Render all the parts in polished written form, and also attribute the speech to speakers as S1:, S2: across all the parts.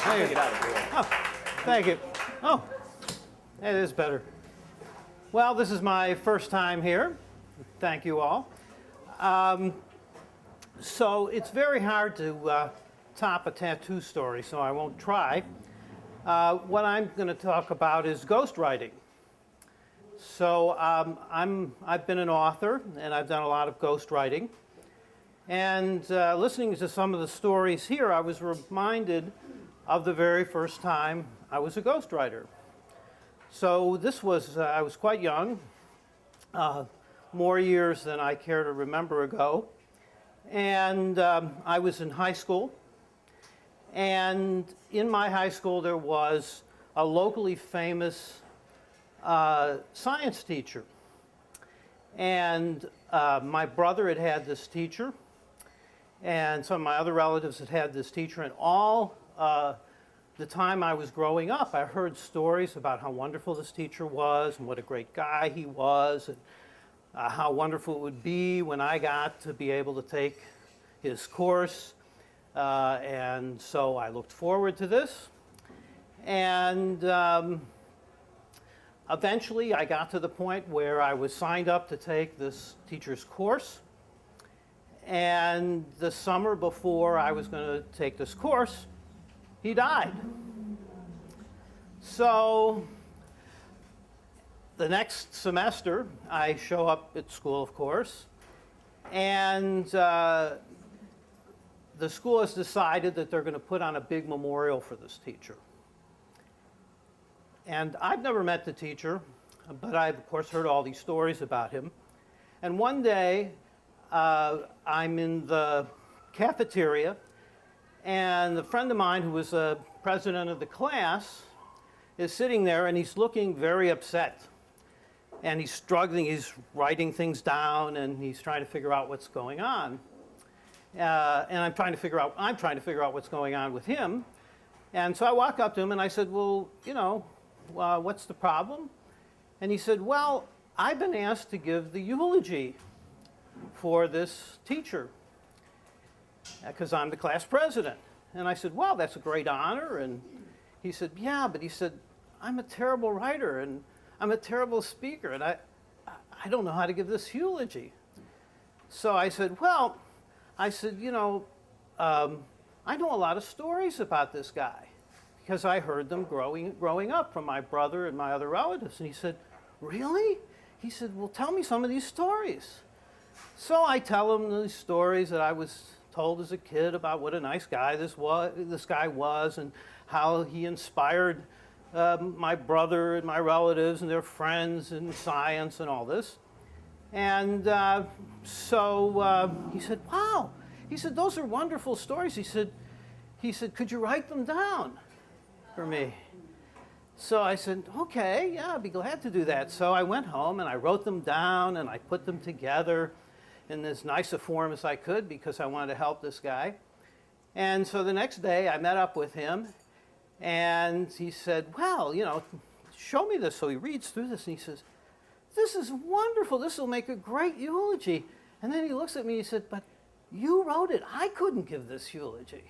S1: Thank you. Oh, thank you. Oh, it is better. Well, this is my first time here. Thank you all. So it's very hard to top a tattoo story, so I won't try. What I'm going to talk about is ghostwriting. So I've been an author, and I've done a lot of ghostwriting. And listening to some of the stories here, I was reminded of the very first time I was a ghostwriter. So this was, I was quite young, more years than I care to remember ago. And I was in high school. And in my high school, there was a locally famous science teacher. And my brother had had this teacher, and some of my other relatives had had this teacher, and all the time I was growing up, I heard stories about how wonderful this teacher was and what a great guy he was, and how wonderful it would be when I got to be able to take his course. And so I looked forward to this. And eventually I got to the point where I was signed up to take this teacher's course. And the summer before I was going to take this course, he died. So the next semester, I show up at school, of course, and the school has decided that they're going to put on a big memorial for this teacher. And I've never met the teacher, but I've, of course, heard all these stories about him. And one day, I'm in the cafeteria, and a friend of mine who was a president of the class is sitting there, and he's looking very upset. And he's struggling, he's writing things down, and he's trying to figure out what's going on. And I'm trying to figure out what's going on with him. And so I walk up to him and I said, well, you know, what's the problem? And he said, well, I've been asked to give the eulogy for this teacher because I'm the class president. And I said, well, that's a great honor. And he said, yeah, but he said, I'm a terrible writer and I'm a terrible speaker and I don't know how to give this eulogy. So I said, well, you know, I know a lot of stories about this guy because I heard them growing up from my brother and my other relatives. And he said, really? He said, well, tell me some of these stories. So I tell him the stories that I was told as a kid about what a nice guy this guy was and how he inspired my brother and my relatives and their friends in science and all this. And so he said, wow. He said, those are wonderful stories. He said, could you write them down for me? So I said, okay, yeah, I'd be glad to do that. So I went home and I wrote them down and I put them together in as nice a form as I could because I wanted to help this guy. And so the next day I met up with him and he said, well, you know, show me this. So he reads through this and he says, this is wonderful. This will make a great eulogy. And then he looks at me and he said, but you wrote it. I couldn't give this eulogy.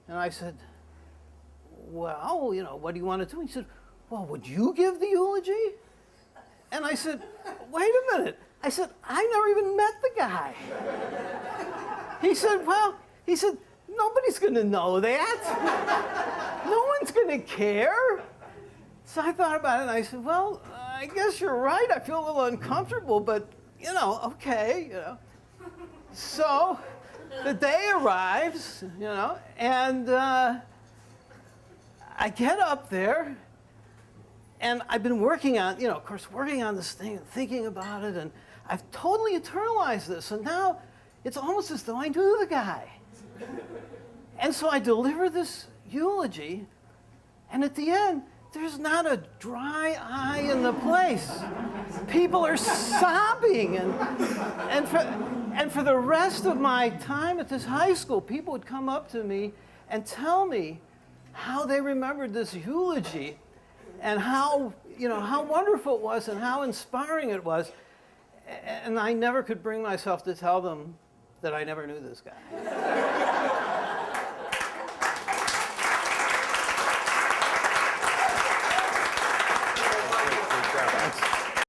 S1: And I said, well, you know, what do you want to do? He said, well, would you give the eulogy? And I said, wait a minute. I said, I never even met the guy. He said, nobody's going to know that. No one's going to care. So I thought about it and I said, well, I guess you're right. I feel a little uncomfortable, but, you know, okay, you know. So the day arrives, you know, and I get up there and I've been working on, you know, of course, working on this thing and thinking about it, and I've totally internalized this, and now it's almost as though I knew the guy. And so I deliver this eulogy, and at the end, there's not a dry eye in the place. People are sobbing, and for the rest of my time at this high school, people would come up to me and tell me how they remembered this eulogy and how, you know, how wonderful it was and how inspiring it was. And I never could bring myself to tell them that I never knew this guy.